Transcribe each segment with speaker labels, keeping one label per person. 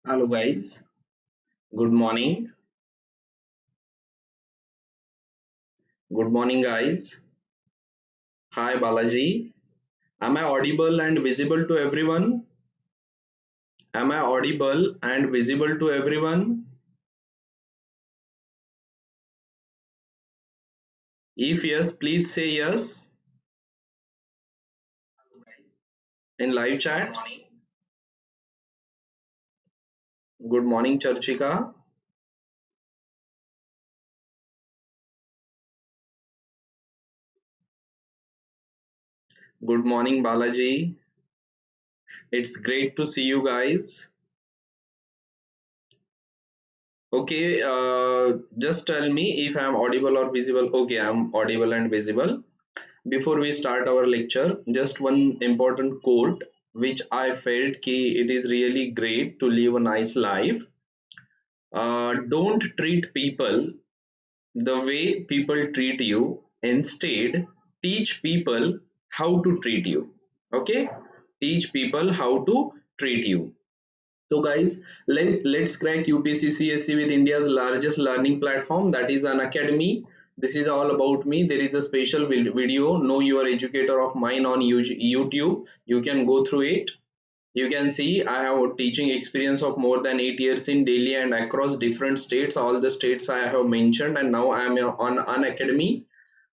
Speaker 1: Hello guys, good morning. Good morning guys. Hi Balaji. Am I audible and visible to everyone? Am I audible and visible to everyone? If yes, please say yes in live chat. Good morning Charchika. Good morning Balaji. It's great to see you guys. Okay, just tell me if I'm audible or visible. Okay, I'm audible and visible. Before we start our lecture, just one important quote which I felt ki it is really great to live a nice life. Don't treat people the way people treat you. Instead, teach people how to treat you. Okay, teach people how to treat you. So guys, let's crack UPSC CSE with India's largest learning platform, that is Unacademy. This is all about me. There is a special video, Know Your Educator of mine on YouTube. You can go through it. You can see I have a teaching experience of more than 8 years in Delhi and across different states, all the states I have mentioned, and now I am on Unacademy.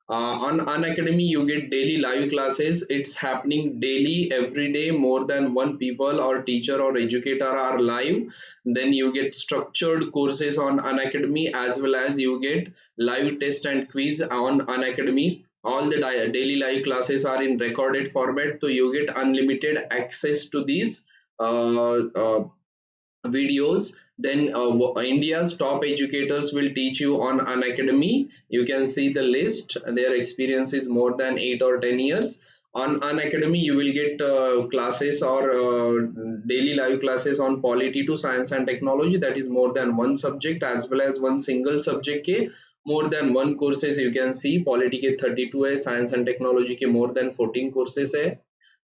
Speaker 1: On Unacademy, you get daily live classes. It's happening daily, every day. More than one people or teacher or educator are live. Then you get structured courses on Unacademy, as well as you get live test and quiz on Unacademy. All the daily live classes are in recorded format, so you get unlimited access to these videos. Then India's top educators will teach you on Unacademy. You can see the list. Their experience is more than 8 or 10 years. On Unacademy you will get classes or daily live classes on polity to science and technology, that is more than one subject, as well as one single subject के more than one courses. You can see polity के 32 है, science and technology के more than 14 courses है.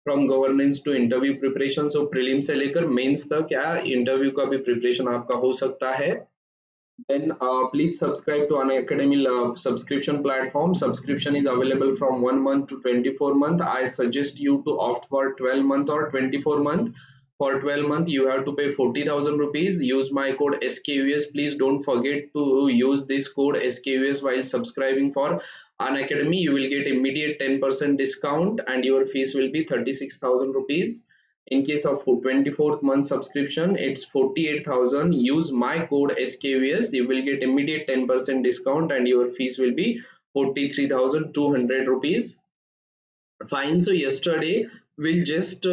Speaker 1: From governance to interview preparation, so prelim से लेकर mains तक क्या interview का भी प्रिपरेशन आपका हो सकता है. Then please subscribe to Unacademy subscription platform. Subscription is available from 1 month to 24 month. I suggest you to opt for 12 month or 24 month. For 12 month, you have to pay 40,000 rupees. Use my code SKUS. Please don't forget to use this code SKUS while subscribing for Unacademy. You will get immediate 10% discount and your fees will be 36,000 rupees. In case of 24th month subscription, it's 48,000. Use my code SKUS. You will get immediate 10% discount and your fees will be 43,200 rupees. Fine. So yesterday we'll just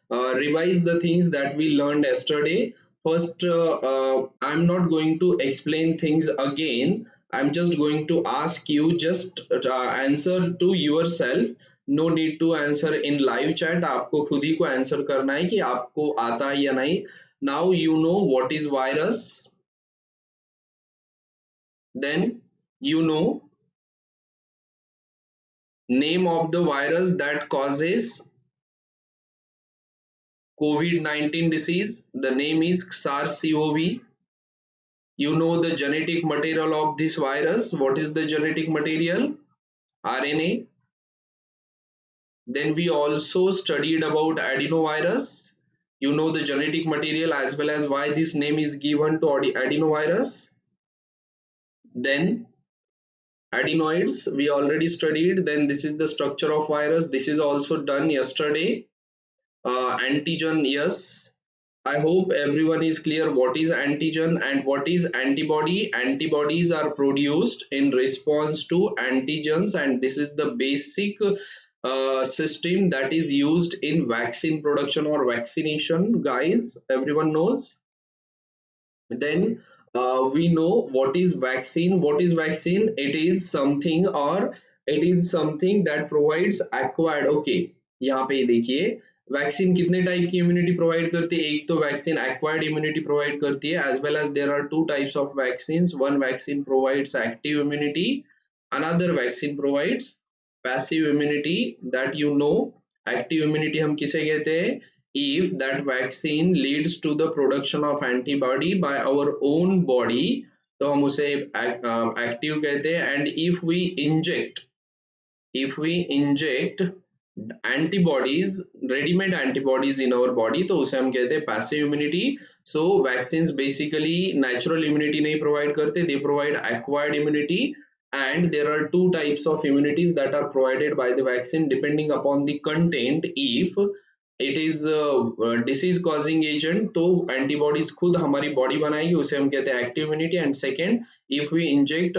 Speaker 1: revise the things that we learned yesterday. First, I'm not going to explain things again. I'm just going to ask you just answer to yourself. No need to answer in live chat. आपको खुद ही को answer करना है कि आपको आता है या नहीं. Now you know what is virus. Then you know name of the virus that causes COVID-19 disease. The name is SARS-CoV. You know the genetic material of this virus. What is the genetic material? RNA. Then we also studied about adenovirus. You know the genetic material as well as why this name is given to adenovirus. Then adenoids we already studied. Then this is the structure of virus. This is also done yesterday. Antigen, yes. I hope everyone is clear what is antigen and what is antibody. Antibodies are produced in response to antigens, and this is the basic system that is used in vaccine production or vaccination. Guys, everyone knows. Then we know what is vaccine. What is vaccine? It is something or it is something that provides acquired. Okay, यहाँ पे देखिए vaccine कितने type की immunity provide करती है. एक तो vaccine acquired immunity provide करती है, as well as there are two types of vaccine. One vaccine provides active immunity, another vaccine provides passive immunity. That you know. Active immunity हम किसे कहते हैं? if that vaccine leads to the production of antibody by our own body, तो हम उसे active कहते हैं. And if we inject antibodies, ready-made antibodies in our body, तो उसे हम कहते हैं passive immunity. So vaccines basically natural immunity नहीं provide करते, they provide acquired immunity. And there are two types of immunities that are provided by the vaccine depending upon the content. If it is a disease causing agent, तो antibodies खुद हमारी body बनाएगी, उसे हम कहते हैं active immunity. And second, if we inject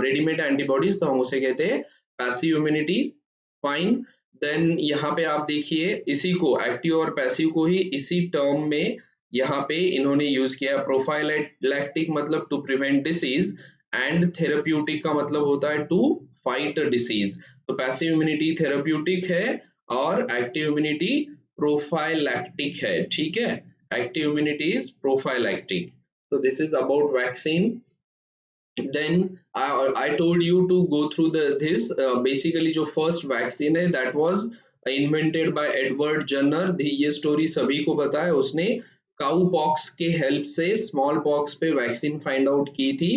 Speaker 1: ready-made antibodies, तो हम उसे कहते हैं passive immunity. फाइन. देन यहाँ पे आप देखिए इसी को एक्टिव और पैसिव को ही इसी टर्म में यहाँ पे इन्होंने यूज किया. प्रोफाइलैक्टिक मतलब to prevent disease, and therapeutic का मतलब होता है टू फाइट डिसीज. तो पैसिव इम्यूनिटी थेराप्यूटिक है और एक्टिव इम्यूनिटी प्रोफाइलैक्टिक है. ठीक है, active immunity is prophylactic. so this is about vaccine. Then I told you to go through this basically जो first vaccine है that was invented by Edward Jenner. ये story सभी को पता है. उसने काउ पॉक्स के हेल्प से स्मॉल पॉक्स पे वैक्सीन फाइंड आउट की थी.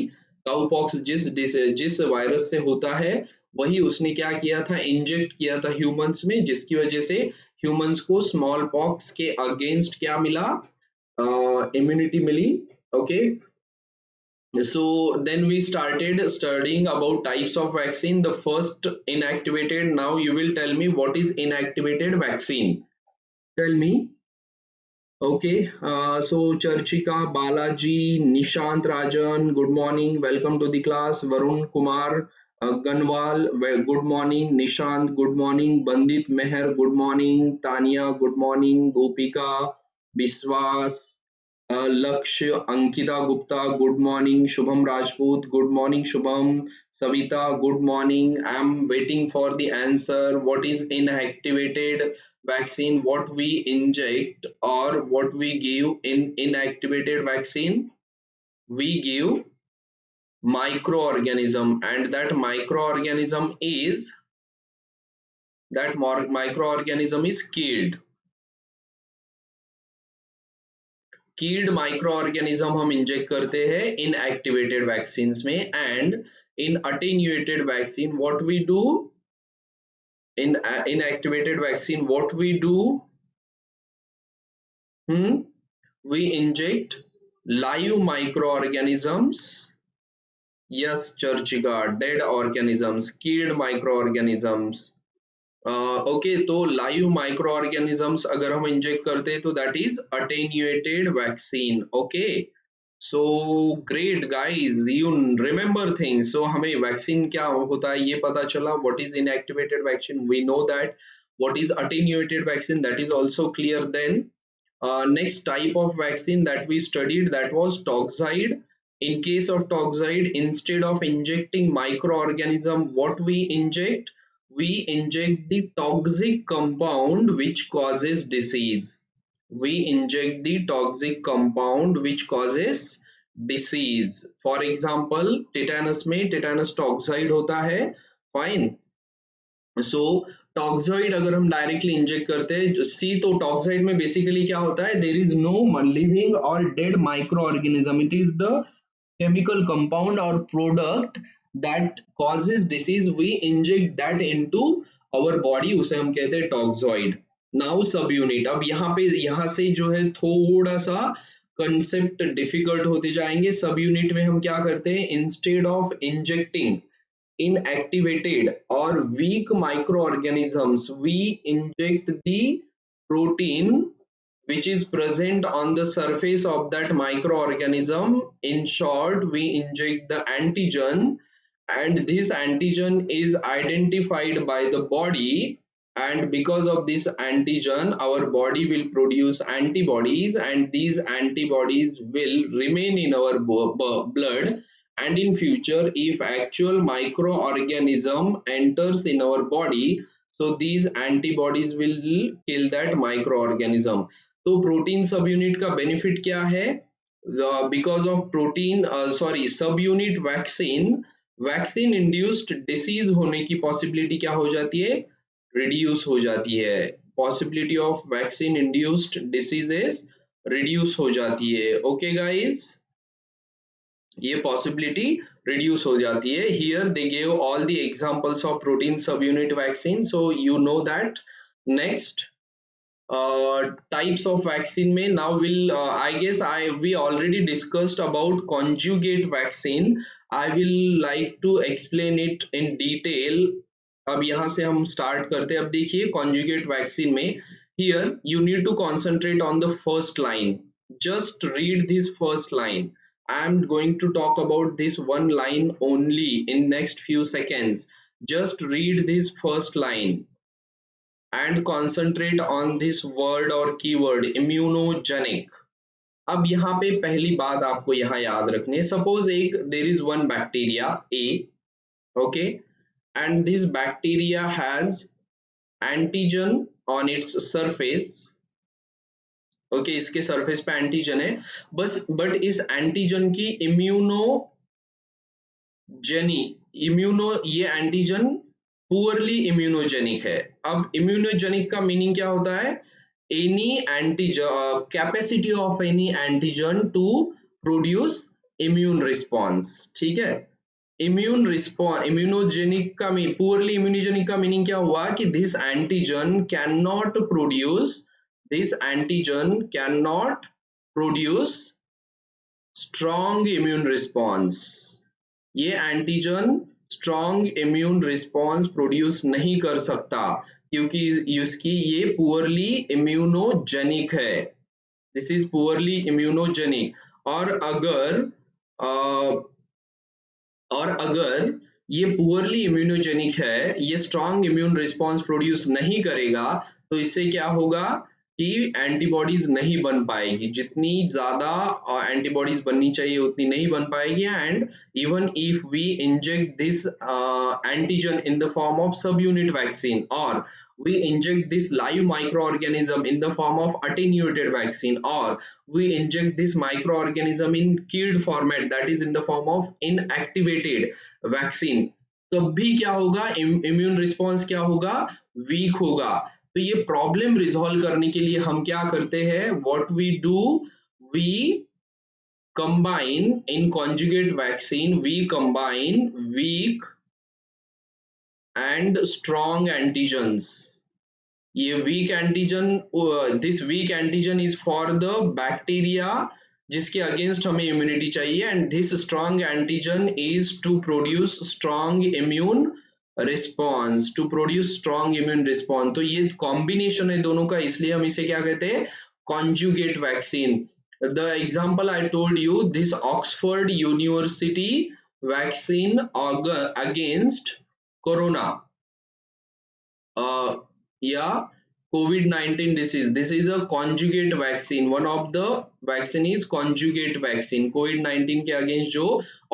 Speaker 1: काउ पॉक्स जिस वायरस से होता है वही उसने क्या किया था, इंजेक्ट किया था ह्यूमंस में, जिसकी वजह से ह्यूमंस को स्मॉल पॉक्स के अगेंस्ट क्या मिला, इम्यूनिटी मिली. Okay. So then we started studying about types of vaccine. The first, inactivated. Now you will tell me what is inactivated vaccine. Tell me. Okay. So Charchika, Balaji, Nishant Rajan, good morning. Welcome to the class. Varun Kumar Ganwal, good morning. Nishant, good morning. Bandit Meher, good morning. Tanya, good morning. Gopika, Biswas, Lakshya, Ankita Gupta, good morning. Shubham Rajput, good morning. Shubham, Savita, good morning. I'm waiting for the answer. What is inactivated vaccine? What we inject or what we give in inactivated vaccine? We give microorganism, and that microorganism is killed. Killed microorganism हम inject करते हैं inactivated vaccine में. And in attenuated vaccine what we do, inactivated vaccine what we do, we inject live microorganisms. Yes, Churchiga, dead organisms, killed microorganisms. Okay. तो live microorganisms अगर हम inject करते हैं तो that is attenuated vaccine. Okay. So great guys, you remember things. So हमें vaccine क्या होता है ये पता चला. What is inactivated vaccine, we know that. What is attenuated vaccine, that is also clear. Then next type of vaccine that we studied, that was toxoid. In case of toxoid, instead of injecting microorganism, what we inject the toxic compound which causes disease. We inject the toxic compound which causes disease. For example, tetanus में tetanus toxoid होता है. Fine. सो toxoid अगर हम directly inject करते हैं सी, तो toxoid में basically क्या होता है, देयर इज नो लिविंग और dead microorganism. It is the chemical compound और product that causes disease. We inject that into our body, उसे हम कहते हैं टॉक्सॉइड. नाउ सब यूनिट. अब यहाँ से जो है थोड़ा सा कंसेप्ट डिफिकल्ट होते जाएंगे. सब यूनिट में हम क्या करते हैं, instead of injecting inactivated or weak microorganisms, we inject the protein which is present on the surface of that microorganism. In short, we inject the antigen, and this antigen is identified by the body, and because of this antigen our body will produce antibodies, and these antibodies will remain in our blood. And in future, if actual microorganism enters in our body, so these antibodies will kill that microorganism. तो protein सब unit का benefit क्या है, because of protein सब unit vaccine induced disease होने की possibility क्या हो जाती है, रिड्यूस हो जाती है. Possibility of vaccine induced diseases reduce हो जाती है. ओके गाइस, ये पॉसिबिलिटी रिड्यूस हो जाती है. Here they give all the examples of protein सब unit vaccine, so you know that. Next, types of vaccine में now will I guess I we already discussed about conjugate vaccine. I will like to explain it in detail. अब यहाँ से हम start करते हैं. अब देखिए conjugate vaccine में here you need to concentrate on the first line. Just read this first line. I am going to talk about this one line only in next few seconds. Just read this first line and concentrate on this word or keyword immunogenic. अब यहाँ पे पहली बात आपको यहाँ याद रखनी है. सपोज एक there is one bacteria A, okay, and this bacteria has antigen on its surface. Okay इसके सरफेस पे एंटीजन है बस, बट इस एंटीजन की ये एंटीजन पुअरली इम्यूनोजेनिक है. अब इम्यूनोजेनिक का मीनिंग क्या होता है? Any antigen, capacity of any antigen to produce immune response. ठीक है, इम्यून रिस्पॉन्स. इम्यूनोजेनिक का पुअरली इम्यूनोजेनिक का मीनिंग क्या हुआ कि this antigen can not produce strong immune response. ये antigen strong immune response produce नहीं कर सकता क्योंकि इसकी ये पुअरली इम्यूनोजेनिक है. This is poorly immunogenic. और अगर ये पुअरली इम्यूनोजेनिक है, ये स्ट्रॉन्ग इम्यून रिस्पॉन्स प्रोड्यूस नहीं करेगा, तो इससे क्या होगा कि एंटीबॉडीज नहीं बन पाएगी. जितनी ज्यादा एंटीबॉडीज बननी चाहिए उतनी नहीं बन पाएगी. And even if we inject this antigen in the form of subunit vaccine और we inject this live microorganism in the form of attenuated vaccine, or we inject this microorganism in killed format, that is in the form of inactivated vaccine, तब भी क्या होगा? Immune response क्या होगा? Week होगा. तो ये प्रॉब्लम रिजॉल्व करने के लिए हम क्या करते हैं? What we do, we combine in conjugate vaccine, we combine weak and strong antigens. ये weak antigen, this weak antigen is for the bacteria जिसके अगेंस्ट हमें इम्यूनिटी चाहिए, and this strong antigen is to produce strong immune response, तो ये combination है दोनों का, इसलिए हम इसे क्या कहते हैं? Conjugate vaccine. The example I told you, this Oxford university vaccine against corona या COVID-19 disease. This is a conjugate vaccine. One of the vaccine is conjugate vaccine. COVID-19 के अगेंस्ट जो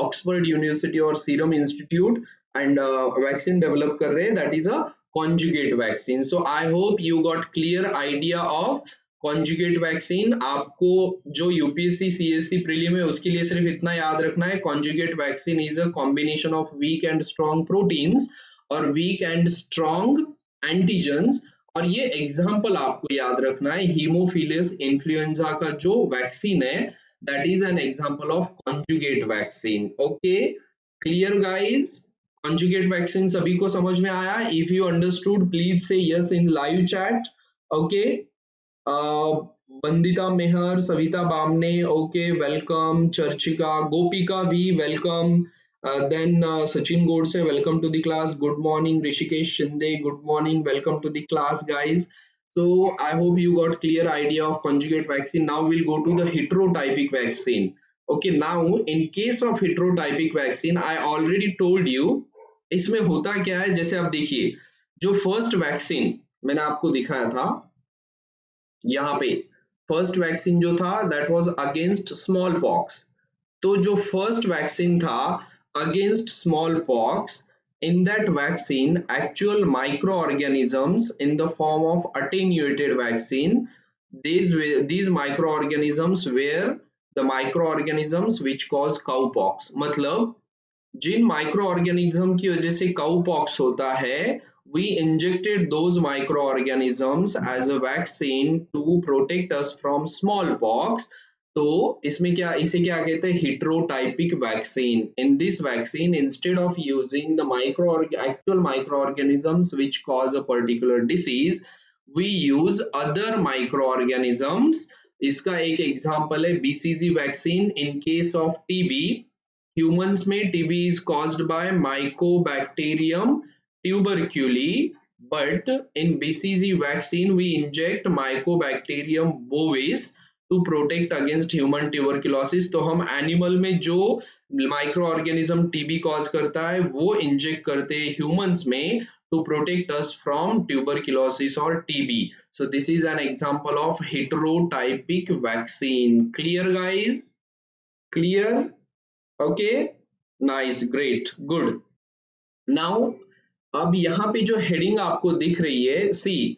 Speaker 1: ऑक्सफोर्ड यूनिवर्सिटी और serum institute and vaccine develop कर रहे हैं, that is a conjugate vaccine. So I hope you got clear idea of conjugate vaccine. आपको जो UPSC CSE prelim है उसके लिए सिर्फ इतना याद रखना है, conjugate vaccine is a combination of weak and strong proteins और weak and strong antigens. और ये एग्जाम्पल आपको याद रखना है, हीमोफिलस इन्फ्लुएंजा का जो वैक्सीन है, that is an example of conjugate vaccine. Okay, clear guys? Conjugate vaccine सभी को समझ में आया? If you understood please say yes in live chat. Okay, Bandita Mehar, Savita Bamne, okay welcome. Charchika, Gopika भी welcome. Then Sachin Godse, welcome to the class. Good morning. Rishikesh Shinde, good morning. Welcome to the class, guys. So I hope you got clear idea of conjugate vaccine. Now we'll go to the heterotypic vaccine. Okay, now in case of heterotypic vaccine, I already told you इसमें होता क्या है. जैसे आप देखिए, जो first vaccine मैंने आपको दिखाया था यहाँ पे, फर्स्ट वैक्सीन जो था that was against small pox. तो जो फर्स्ट वैक्सीन था against smallpox, in that vaccine actual microorganisms in the form of attenuated vaccine, these microorganisms were the microorganisms which cause cowpox. मतलब जिन माइक्रो ऑर्गेनिज्म की वजह से cowpox होता है we injected those microorganisms as a vaccine to protect us from smallpox. तो इसमें क्या इसे क्या कहते हैं heterotypic vaccine. In this vaccine, instead of using the actual microorganisms which cause a particular disease, we use other microorganisms. इसका एक example है BCG vaccine in case of TB. Humans में TB is caused by Mycobacterium tuberculosis, but in BCG vaccine we inject Mycobacterium bovis to protect against human tuberculosis. तो हम animal में जो micro organism TB cause करता है वो inject करते हैं ह्यूमंस में to protect us from tuberculosis or TB. So this is an example of heterotypic vaccine. Clear guys? Clear? Okay, nice, great, good. Now अब यहाँ पे जो हेडिंग आपको दिख रही है, सी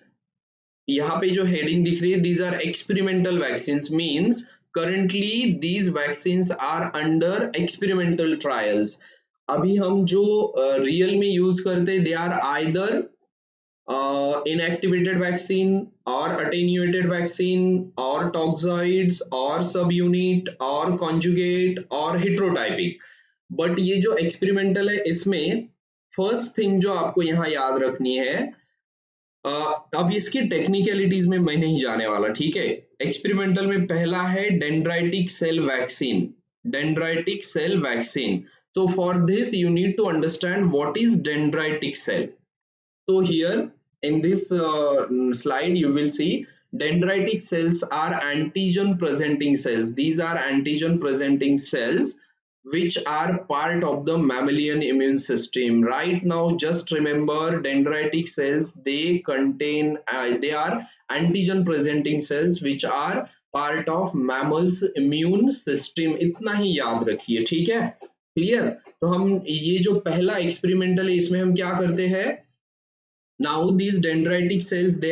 Speaker 1: यहाँ पे जो हेडिंग दिख रही है, these are experimental vaccines, means currently these vaccines are under experimental trials. अभी हम जो रियल में यूज करते हैं, they are either inactivated vaccine or attenuated vaccine or toxoids or subunit or conjugate or heterotypic. But ये जो experimental है इसमें फर्स्ट थिंग जो आपको यहाँ याद रखनी है, अब इसकी टेक्निकलिटीज में मैं नहीं जाने वाला, ठीक है. एक्सपेरिमेंटल में पहला है dendritic cell vaccine. Dendritic cell vaccine. So for this you need to understand what is dendritic cell. So here in this slide you will see dendritic cells are antigen presenting cells. These are antigen presenting cells which are part of the mammalian immune system. Right now just remember dendritic cells, they contain they are antigen presenting cells which are part of mammals immune system. इतना ही याद रखिए, ठीक है. Clear. तो हम ये जो पहला एक्सपेरिमेंटल है इसमें हम क्या करते हैं, now these dendritic cells they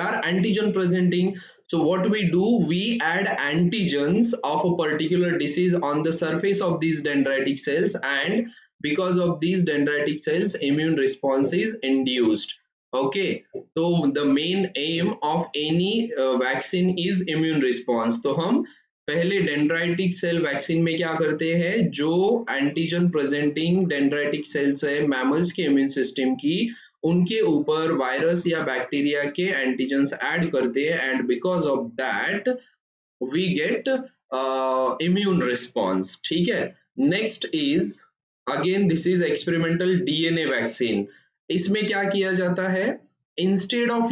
Speaker 1: are antigen presenting. So what we do, we add antigens of a particular disease on the surface of these dendritic cells, and because of these dendritic cells immune response is induced. Okay, so the main aim of any vaccine is immune response. तो हम पहले dendritic cell vaccine में क्या करते हैं, जो antigen presenting dendritic sales है mammals के इम्यून सिस्टम की, उनके ऊपर वायरस या बैक्टीरिया के एंटीजेंस ऐड करते हैं, and because of that we get immune response. ठीक है. Next is again this is experimental DNA vaccine. इसमें क्या किया जाता है, instead of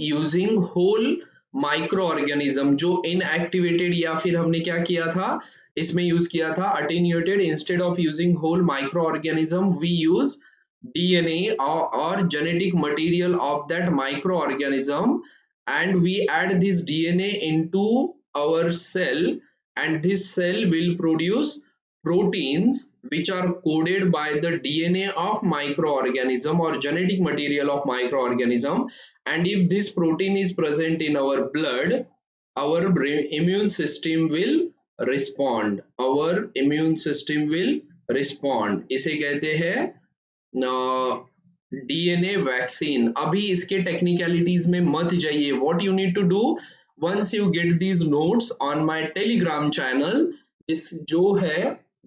Speaker 1: using whole micro organism जो इनएक्टिवेटेड, या फिर हमने क्या किया था इसमें यूज किया था attenuated, instead of using whole micro organism we use DNA और genetic material of that microorganism, and we add this DNA into our cell, and this cell will produce proteins which are coded by the DNA of microorganism or genetic material of microorganism, and if this protein is present in our blood, our immune system will respond. इसे कहते हैं DNA vaccine. अभी इसके technicalities में मत जाइए. What you need to do, once you get these notes on my Telegram channel, इस जो है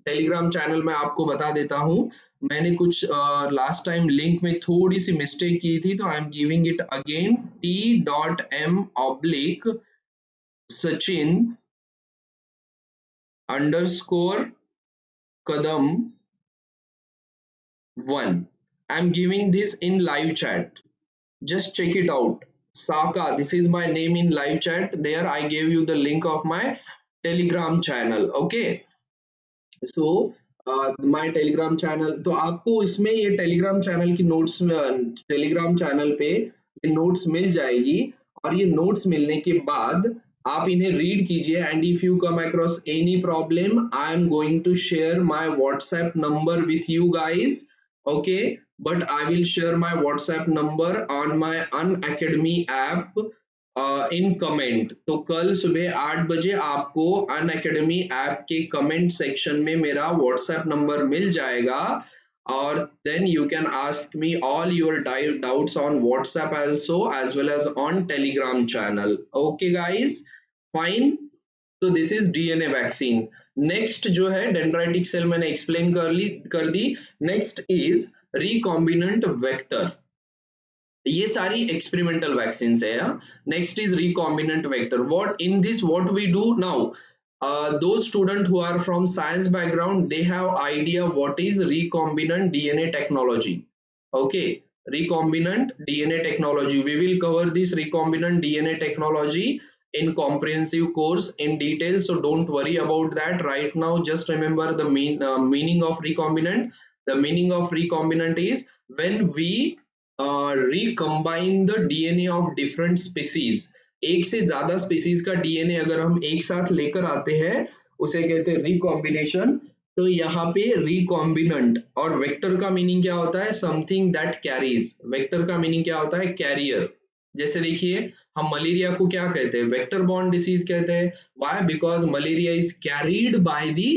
Speaker 1: टेलीग्राम चैनल में आपको बता देता हूं, मैंने कुछ लास्ट टाइम लिंक में थोड़ी सी मिस्टेक की थी, तो I am giving it again, t.m/Sachin_Kadam 1. I am giving this in live chat. Just check it out. Saka, this is my name in live chat. There I gave you the link of my Telegram channel. Okay. So my Telegram channel. तो आपको इसमें ये Telegram channel की notes, Telegram channel पे ये notes मिल जाएगी, और ये notes मिलने के बाद आप इन्हें read कीजिए, and if you come across any problem, I am going to share my WhatsApp number with you guys. Okay, but I will share my WhatsApp number on my Unacademy app in comment. तो कल सुबह 8 बजे आपको Unacademy app के comment section में मेरा WhatsApp number मिल जाएगा. or then you can ask me all your doubts on WhatsApp also, as well as on Telegram channel. Okay guys, fine. तो this is DNA vaccine. Next जो है dendritic cell मैंने explain कर दी. Next is recombinant vector. ये सारी experimental vaccine है. Next is recombinant vector. What in this what we do now, those students who are from science background, they have idea what is recombinant DNA technology. Okay, recombinant DNA technology, we will cover this recombinant DNA technology in comprehensive course in detail, so don't worry about that right now. Just remember the meaning of recombinant. The meaning of recombinant is when we recombine the DNA of different species. एक से ज्यादा species का DNA अगर हम एक साथ लेकर आते हैं उसे कहते हैं रिकॉम्बिनेशन. तो यहाँ पे रिकॉम्बिनेंट. और वेक्टर का मीनिंग क्या होता है? Something that carries. वेक्टर का मीनिंग क्या होता है? कैरियर. जैसे देखिए हम मलेरिया को क्या कहते हैं? वेक्टर बॉर्न डिसीज कहते हैं. Why? Because malaria is carried by the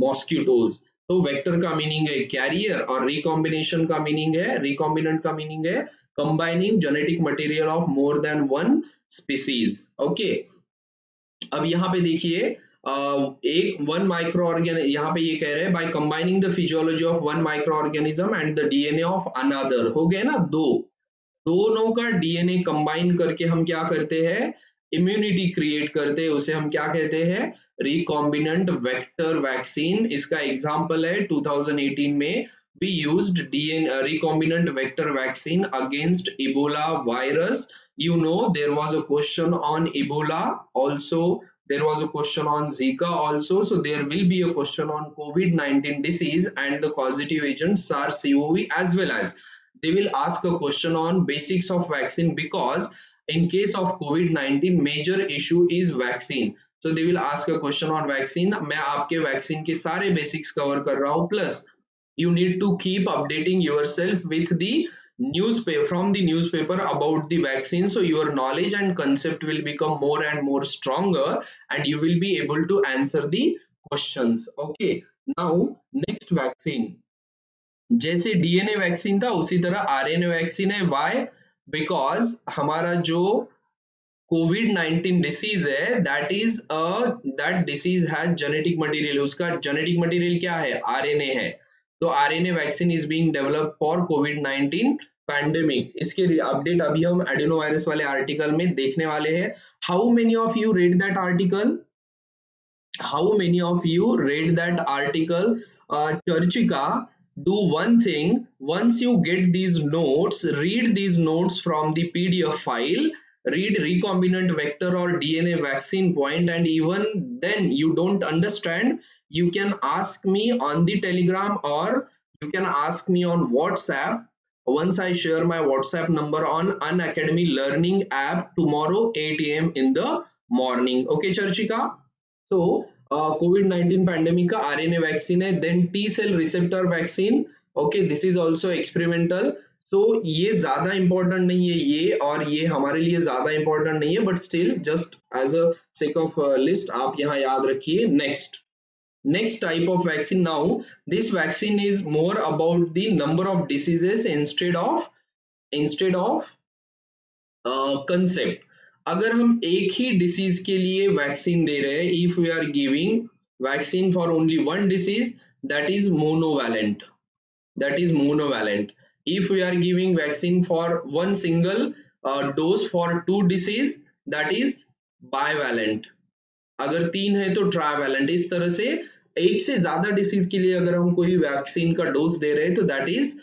Speaker 1: mosquitoes. तो वेक्टर का मीनिंग है कैरियर और रिकॉम्बिनेशन का मीनिंग है, रिकॉम्बिनेंट का मीनिंग है combining genetic material of more than one species. Okay, अब यहाँ पे देखिए एक वन माइक्रो ऑर्गेन, यहाँ पे ये कह रहे हैं by combining the physiology of one micro organism and the DNA of another. हो गए ना दो, दोनों का डीएनए कंबाइन करके हम क्या करते हैं? इम्यूनिटी क्रिएट करते हैं. उसे हम क्या कहते हैं? Recombinant vector vaccine. इसका एग्जांपल है 2018 में we used recombinant vector vaccine against Ebola virus. You know there was a question on Ebola also, there was a question on Zika also, so there will be a question on COVID-19 disease and the causative agent SARS-CoV, as well as they will ask a question on basics of vaccine, because in case of COVID-19 major issue is vaccine. So they will ask a question on vaccine. मैं आपके vaccine के सारे basics cover कर रहा हूँ. Plus you need to keep updating yourself with the newspaper, from the newspaper about the vaccine, so your knowledge and concept will become more and more stronger and you will be able to answer the questions. Okay, now next vaccine. जैसे DNA vaccine था उसी तरह RNA vaccine है. Why? Because हमारा जो कोविड-19 disease है that disease has genetic material. उसका genetic material क्या है? आरएनए है. तो RNA vaccine is being developed for covid pandemic. इसके अपडेट अभी हम एडेनो वायरस वाले आर्टिकल में देखने वाले हैं. How many of you read that article? How many of you read that article? Charchika, do one thing. Once you get these notes, read these notes from the PDF file. Read recombinant vector or DNA vaccine point, and even then you don't understand, you can ask me on the Telegram or you can ask me on WhatsApp. Once I share my WhatsApp number on Unacademy Learning app tomorrow 8 a.m. in the morning. Okay, Charchika? So COVID-19 pandemic का RNA vaccine है. Then T cell receptor vaccine. Okay, this is also experimental. So ये ज्यादा important नहीं है ये, और ये हमारे लिए ज्यादा इंपॉर्टेंट नहीं है, but still just as a sake of list आप यहाँ याद रखिए. Next type of vaccine. Now this vaccine is more about the number of diseases instead of concept. अगर हम एक ही डिसीज के लिए वैक्सीन दे रहे हैं, if we are giving vaccine for only one disease, that is monovalent. If we are giving vaccine for one single dose for two disease, that is bivalent. अगर तीन है तो ट्राइवैलेंट. इस तरह से एक से ज्यादा डिसीज के लिए अगर हम कोई वैक्सीन का डोज दे रहे हैं तो दैट इज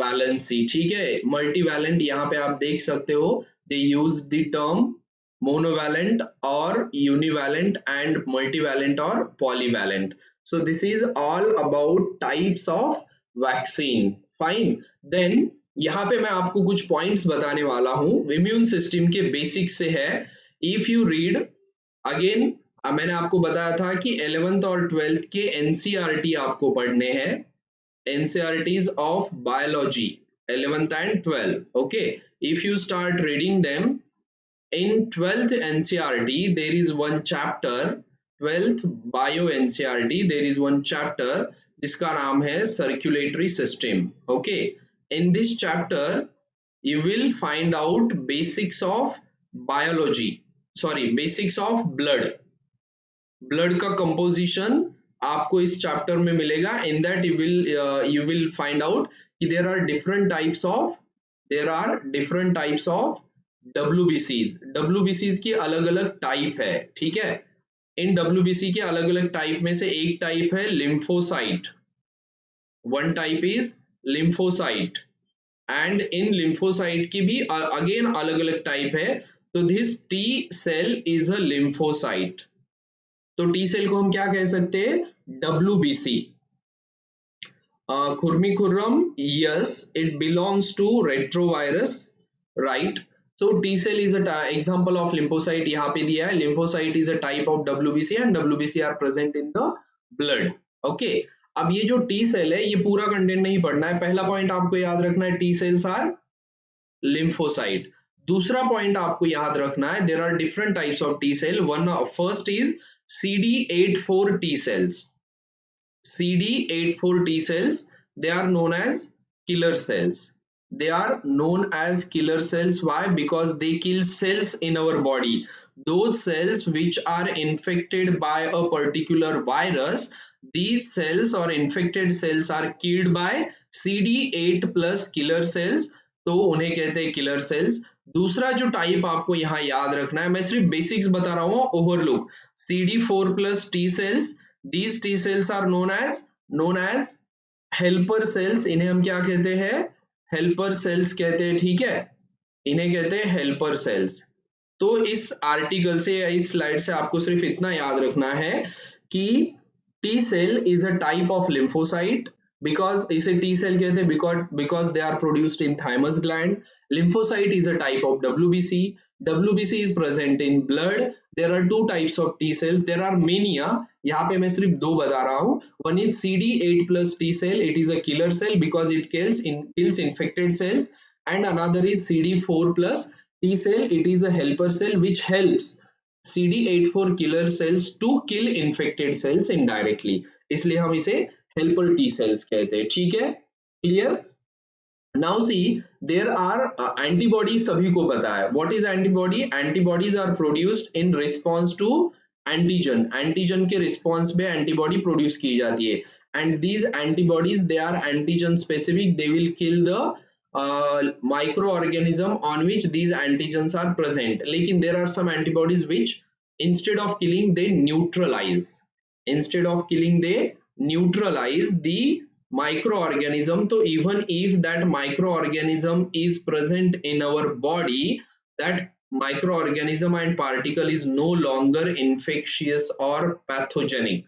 Speaker 1: वैलेंसी. ठीक है. मल्टीवैलेंट यहाँ पे आप देख सकते हो, they use the term monovalent or univalent and multivalent or polyvalent. So this is all about types of vaccine. Fine. Then यहाँ पे मैं आपको कुछ पॉइंट्स बताने वाला हूँ. इम्यून सिस्टम के बेसिक से है. इफ यू रीड अगेन, मैंने आपको बताया था कि 11th और 12th के एनसीईआरटी आपको पढ़ने हैं. NCERTs of biology 11th and 12th. Okay, if you start reading them, in 12th NCERT there is one chapter, 12th bio NCERT there is one chapter. जिसका नाम है circulatory system. Okay, in this chapter you will find out basics of biology, sorry, basics of blood. Blood का composition आपको इस chapter में मिलेगा. In that you will find out कि there are different types of WBCs. WBCs की अलग अलग type है, ठीक है. इन WBC के अलग अलग टाइप में से एक टाइप है lymphocyte. One type is lymphocyte, and in lymphocyte की भी अगेन अलग अलग टाइप है. तो this T cell is a lymphocyte. तो टी सेल को हम क्या कह सकते हैं? WBC. Khurmi Khurram, yes, it belongs to retrovirus, right. So T cell is a example of lymphocyte. यहाँ पे दिया है lymphocyte is a type of WBC and WBC are present in the blood. Okay. अब ये जो T cell है ये पूरा कंटेंट नहीं पढ़ना है. पहला पॉइंट आपको याद रखना है, T cells are lymphocyte. दूसरा पॉइंट आपको याद रखना है, there are different types of T cell. One first is CD84 T cells. CD84 T cells, they are known as killer cells. They are known as killer cells. Why? Because they kill cells in our body. Those cells which are infected by a particular virus, these cells or infected cells are killed by CD8 plus killer cells. तो उन्हें कहते हैं killer cells. दूसरा जो type आपको यहाँ याद रखना है, मैं सिर्फ बेसिक्स बता रहा हूँ, overlook. CD4 plus T cells, these T cells are known as helper cells. इन्हें हम क्या कहते हैं? हेल्पर सेल्स कहते हैं, ठीक है. इन्हें कहते हैं हेल्पर सेल्स. तो इस आर्टिकल से या इस स्लाइड से आपको सिर्फ इतना याद रखना है कि T cell is a type of lymphocyte. Because इसे टी सेल कहते हैं because they are produced in thymus gland. Lymphocyte is a type of WBC. WBC is present in blood. There are two types of T cells. There are many. यहाँ पे मैं सिर्फ दो बता रहा हूँ. One is CD8 plus T cell. It is a killer cell because it kills infected cells. And another is CD4 plus T cell. It is a helper cell which helps CD84 killer cells to kill infected cells indirectly. इसलिए हम इसे helper T cells कहते हैं, ठीक है. Clear? Now see, there are antibodies. सभी को पता है. What is antibody? Antibodies are produced in response to antigen. Antigen के response पे antibody produce की जाती है. And these antibodies, they are antigen specific. They will kill the microorganism on which these antigens are present. लेकिन there are some antibodies which instead of killing they neutralize. Instead of killing they neutralize the microorganism. So even if that microorganism is present in our body, that microorganism and particle is no longer infectious or pathogenic.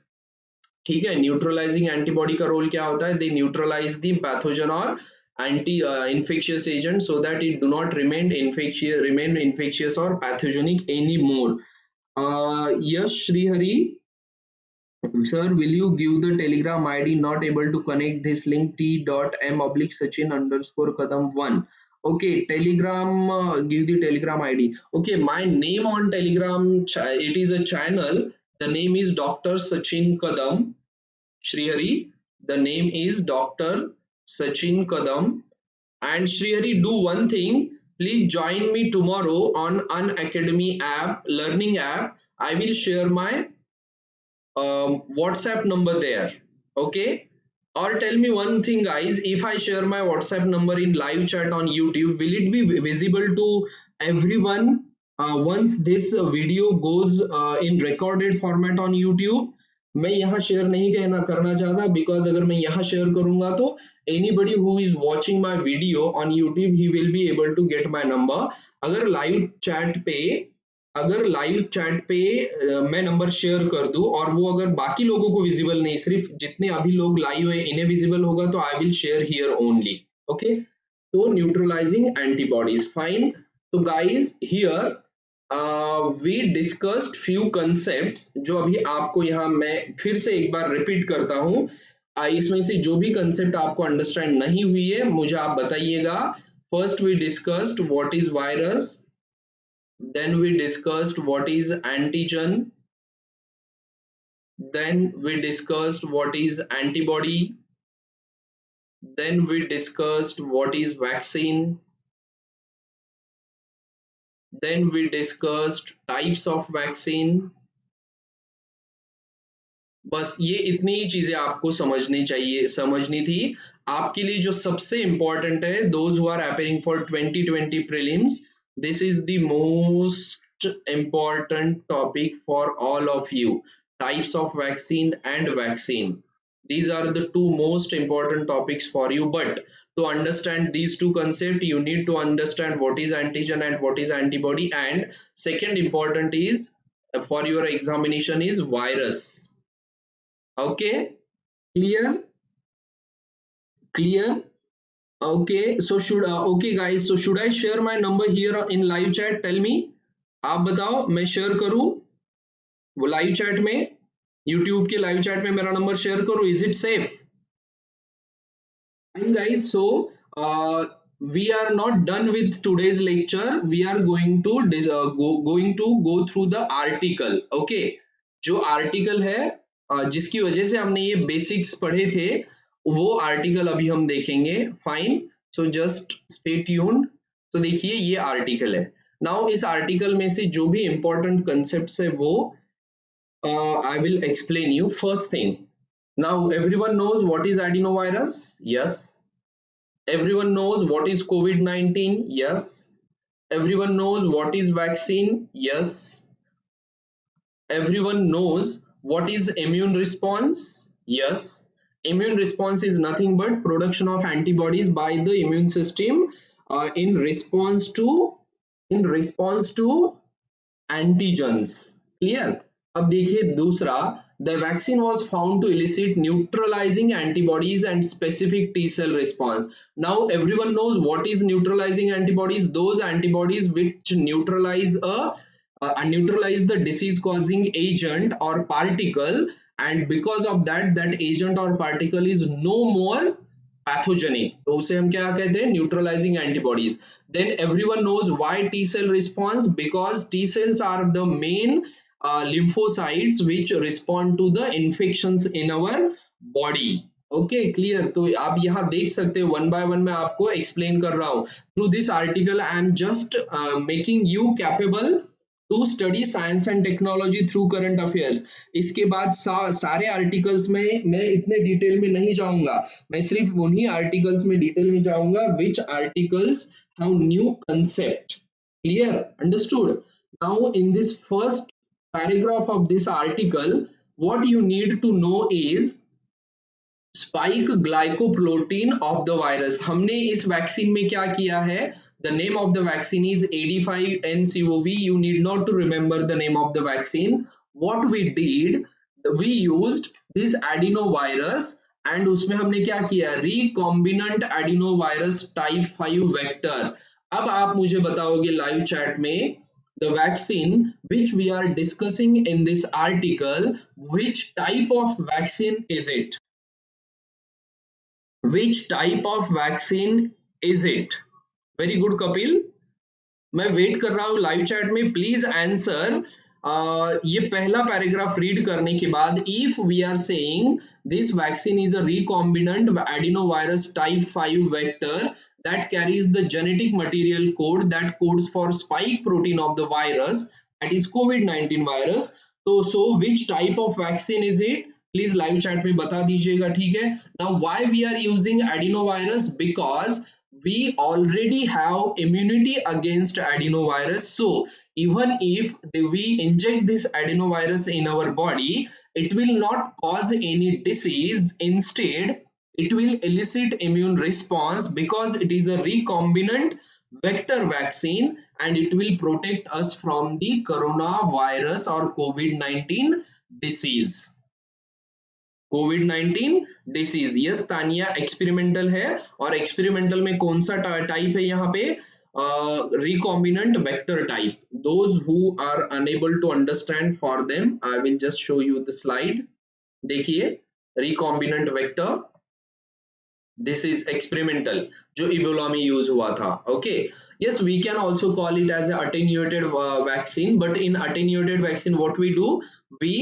Speaker 1: ठीक है. Neutralising antibody का role क्या होता है? दे neutralise the pathogen और anti infectious agent so that it do not remain infectious or pathogenic anymore. Yes, Srihari. Sir, will you give the Telegram ID? Not able to connect this link. T.M/Sachin_Kadam1. Okay, Telegram. Give the Telegram ID. Okay, my name on Telegram. It is a channel. The name is Dr. Sachin Kadam. Srihari. The name is Dr. Sachin Kadam. And Srihari, do one thing. Please join me tomorrow on Unacademy app, learning app. I will share my WhatsApp number there. Okay. Or tell me one thing, guys. If I share my WhatsApp number in live chat on YouTube, will it be visible to everyone once this video goes in recorded format on YouTube? मैं यहाँ share नहीं करना चाहता because अगर मैं यहाँ share करूँगा तो anybody who is watching my video on YouTube, he will be able to get my number. अगर लाइव चैट पे मैं नंबर शेयर कर दूं और वो अगर बाकी लोगों को विजिबल नहीं, सिर्फ जितने अभी लोग लाइव है इन्हें विजिबल होगा, तो I will share here only. Okay. तो न्यूट्रलाइजिंग एंटीबॉडीज, फाइन. तो guys here we discussed few concepts जो अभी आपको यहाँ मैं फिर से एक बार रिपीट करता हूँ. इसमें से जो भी कंसेप्ट आपको अंडरस्टैंड नहीं हुई है मुझे आप बताइएगा. First we discussed what is virus. Then we discussed what is antigen. then we discussed what is antibody, then we discussed what is vaccine, then we discussed types of vaccine. बस ये इतनी ही चीजें आपको समझनी थी। आपके लिए जो सबसे इंपॉर्टेंट है, those who are appearing for 2020 prelims, this is the most important topic for all of you: types of vaccine and vaccine. These are the two most important topics for you, but to understand these two concepts you need to understand what is antigen and what is antibody, and second important is for your examination is virus. Okay, clear, clear. Okay, so should okay guys, so should I share my number here in live chat? Tell me, आप बताओ मैं share करूं वो live chat में, YouTube के live chat में मेरा number share करूं? Is it safe? Fine guys, so we are not done with today's lecture. We are going to go through the article. Okay, जो आर्टिकल है जिसकी वजह से हमने ये बेसिक्स पढ़े थे, वो आर्टिकल अभी हम देखेंगे. Fine, so just stay tuned. तो देखिए ये आर्टिकल है. नाउ इस आर्टिकल में से जो भी इंपॉर्टेंट कंसेप्ट्स है वो I will explain you. First thing, now everyone knows what is adenovirus. Yes. Everyone knows what is COVID-19. Yes. Everyone knows what is vaccine. Yes. Everyone knows what is immune response. Yes. Immune response is nothing but production of antibodies by the immune system in response to antigens. Clear? अब देखिए दूसरा, the vaccine was found to elicit neutralizing antibodies and specific T cell response. Now everyone knows what is neutralizing antibodies. Those antibodies which neutralize the disease causing agent or particle, and because of that agent or particle is no more pathogenic, तो उसे हम क्या कहते हैं? Neutralising antibodies. Then everyone knows why T cell response, because T cells are the main lymphocytes which respond to the infections in our body. Okay clear? तो आप यहाँ देख सकते हो वन बाय वन मैं आपको एक्सप्लेन कर रहा हूँ. Through this article I am just making you capable to study science and technology through current affairs. इसके बाद सारे आर्टिकल्स में मैं इतने डिटेल में नहीं जाऊंगा, मैं सिर्फ उन्हीं आर्टिकल्स में डिटेल में जाऊंगा which articles have new concept. Clear? Understood? Now in this first paragraph of this article, what you need to know is spike glycoprotein of the virus. हमने इस वैक्सीन में क्या किया है? The name of the vaccine is 85NCOV. You need not to remember the name of the vaccine. What we did, we used this adenovirus and उसमें हमने क्या किया? Recombinant adenovirus type 5 vector. अब आप मुझे बताओगे लाइव चैट में, the vaccine which we are discussing in this article, which type of vaccine is it? Which type of vaccine is it? Very good Kapil, मैं वेट कर रहा हूं live chat में, प्लीज आंसर. ये पहला paragraph read करने के बाद, if we are saying this vaccine is a recombinant adenovirus type 5 vector that carries the genetic material code that codes for spike protein of the virus, that is COVID-19 virus. So which type of vaccine is it? Please live chat में बता दीजिएगा. ठीक है? Now why we are using adenovirus? Because we already have immunity against adenovirus. So even if we inject this adenovirus in our body, it will not cause any disease. Instead, it will elicit immune response because it is a recombinant vector vaccine and it will protect us from the coronavirus or COVID-19 disease. COVID-19 disease. Yes Tania, experimental है, और experimental में कौन सा type है यहाँ पे? Recombinant vector type. Those who are unable to understand, for them I will just show you the slide. देखिए recombinant vector, this is experimental जो इबोला में यूज हुआ था. Okay, yes, we can also call it as a attenuated vaccine, but in attenuated vaccine what we do, we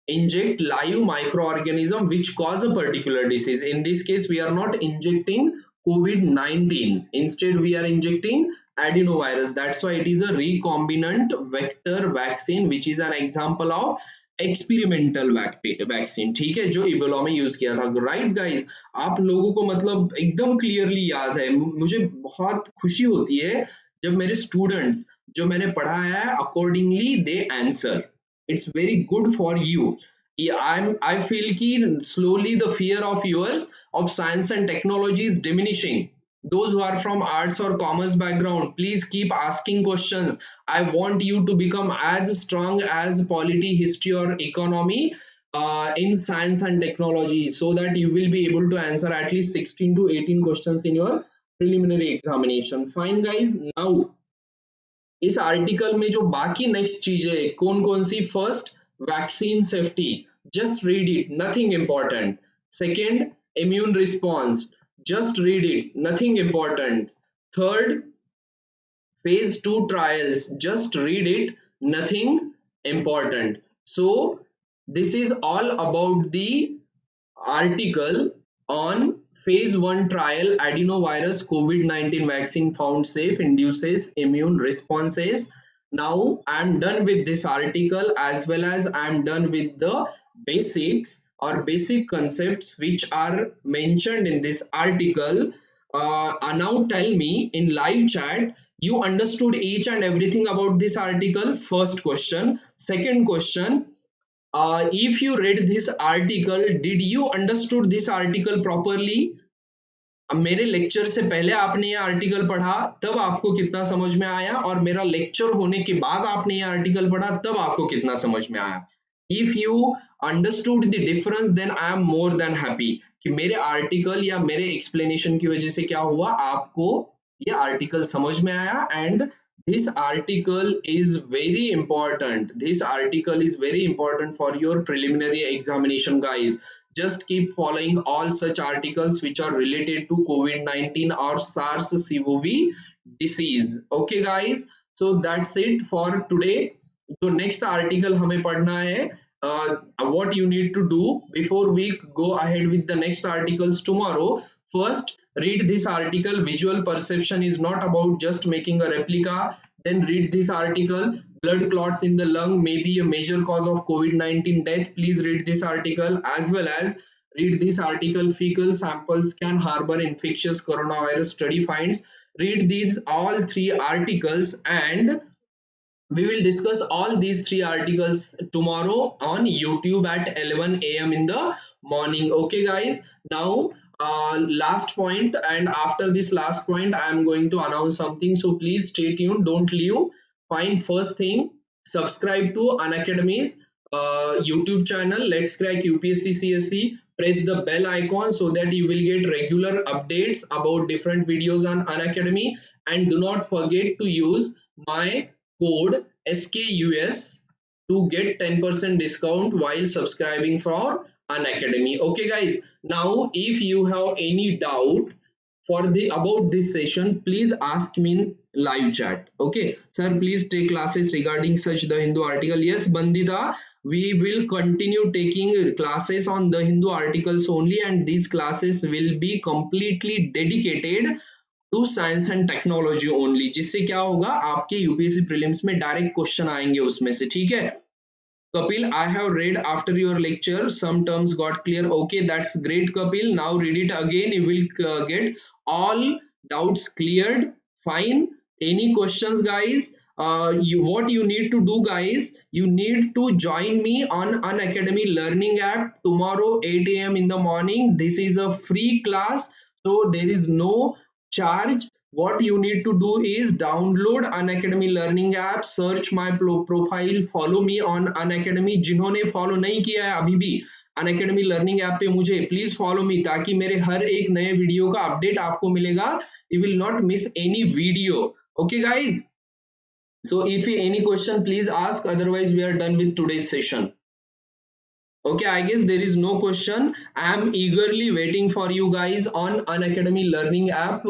Speaker 1: inject live microorganism which cause a particular disease. In this case, we are not injecting COVID-19. Instead, we are injecting adenovirus. That's why it is a recombinant vector vaccine, which is an example of experimental vaccine, ठीक है, जो Ebola में use किया था। Right guys, आप लोगों को मतलब एकदम क्लियरली याद है। मुझे बहुत खुशी होती है जब मेरे स्टूडेंट्स जो मैंने पढ़ाया है accordingly they answer. It's very good for you. I feel कि slowly the fear of yours of science and technology is diminishing. Those who are from arts or commerce background, please keep asking questions. I want you to become as strong as polity, history, or economy in science and technology, so that you will be able to answer at least 16 to 18 questions in your preliminary examination. Fine guys, now इस article में जो बाकी next चीज है कौन कौन सी? First, vaccine safety, just read it, nothing important. Second, immune response, just read it, nothing important. Third, phase 2 trials, just read it, nothing important. So this is all about the article on phase 1 trial adenovirus COVID-19 vaccine found safe, induces immune responses. Now I am done with this article, as well as I am done with the basics or basic concepts which are mentioned in this article. Now tell me in live chat, you understood each and everything about this article? First question. Second question, if you read this article, did you understood this article properly? अब मेरे lecture से पहले आपने ये article पढ़ा तब आपको कितना समझ में आया, और मेरा लेक्चर होने के बाद आपने ये आर्टिकल पढ़ा तब आपको कितना समझ में आया? If you understood the difference then I am more than happy कि मेरे आर्टिकल या मेरे एक्सप्लेनेशन की वजह से क्या हुआ, आपको ये आर्टिकल समझ में आया। And this article is very important. This article is very important for your preliminary examination, guys. Just keep following all such articles which are related to COVID-19 or SARS-CoV disease. Okay guys, so that's it for today. So next article हमें पढ़ना है। What you need to do before we go ahead with the next articles tomorrow, first read this article. Visual perception is not about just making a replica. Then read this article. Blood clots in the lung may be a major cause of COVID-19 death. Please read this article, as well as read this article. Fecal samples can harbor infectious coronavirus, study finds. Read these all three articles, and we will discuss all these three articles tomorrow on YouTube at 11 a.m. in the morning. Okay guys, now last point, and after this last point I am going to announce something, so please stay tuned, don't leave. Fine, first thing, subscribe to Unacademy's YouTube channel, Let's Crack UPSC CSE. Press the bell icon so that you will get regular updates about different videos on Unacademy, and do not forget to use my code SKUS to get 10% discount while subscribing for Unacademy. Okay guys, now if you have any doubt for the about this session, please ask me in live chat. Okay sir, please take classes regarding such the Hindu article. Yes Bandita, we will continue taking classes on the Hindu articles only, and these classes will be completely dedicated to science and technology only, जिससे क्या होगा, आपके UPSC prelims में direct question आएंगे उसमें से। ठीक है Kapil, I have read after your lecture, some terms got clear. Okay, that's great Kapil, now read it again, you will get all doubts cleared. Fine, any questions guys? What you need to do guys, you need to join me on Unacademy learning app tomorrow 8 a.m. in the morning. This is a free class, so there is no charge. What you need to do is download Unacademy learning app, search my profile, follow me on Unacademy. जिन्होंने follow नहीं किया है अभी भी Unacademy learning app पे मुझे please follow me, ताकि मेरे हर एक नए वीडियो का अपडेट आपको मिलेगा. You will not miss any video. Okay guys, so if any question please ask, otherwise we are done with today's session. Okay, I guess there is no question. I am eagerly waiting for you guys on Unacademy learning app.